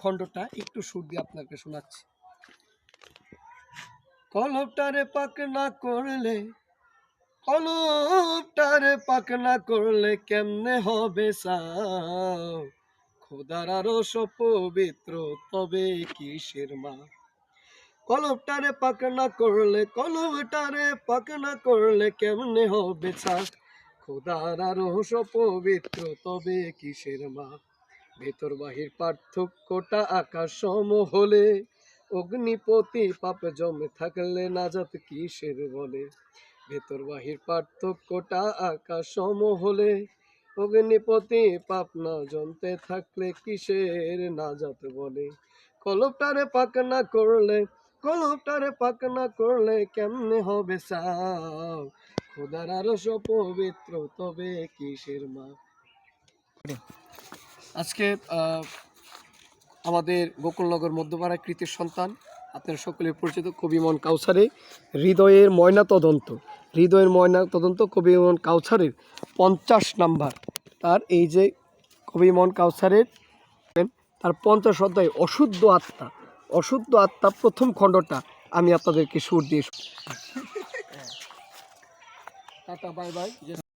খণ্ডটা একটু সুর দিয়ে আপনাকে শোনাচ্ছি। কলপটারে পাক না করলে, কলপটারে পাক না করলে কেমনে হবে সাও, খোদার আরশ পবিত্র তবে কিসের মা। কলপটারে পাক না করলে, কলপটারে পাক না করলে কেমনে হবে ছা, খোদার আরশ পবিত্র তবে কিসের মা। ভেতর বাহির পার্থক্যটা আকাশ সম হলে, অগ্নিপতি পাপ জমে থাকলে নাজাত কিসের বলে। ভেতর বাহির পার্থক্যটা আকাশ সম হলে, অগ্নিপতি পাপ না জমতে থাকলে কিসের নাজাত বলে। কলপটারে পাক না করলে, কলপটারে পাক না করলে কেমনে হবে সাও, খোদার আরশ পবিত্র তবে কিসের মা। আজকে আমাদের গোকুলনগর মধ্যপাড়া কৃতির সন্তান আপনার সকলের পরিচিত কবি ইমন কাউসারে হৃদয়ের ময়না তদন্ত, হৃদয়ের ময়না তদন্ত কবি ইমন কাউসারের 50 নাম্বার, তার এই যে কবি ইমন কাউসারের তার 50 অধ্যায় অশুদ্ধ আত্মা, অশুদ্ধ আত্মা প্রথম খণ্ডটা আমি আপনাদেরকে সুর দিয়ে টাটা বাই বাই।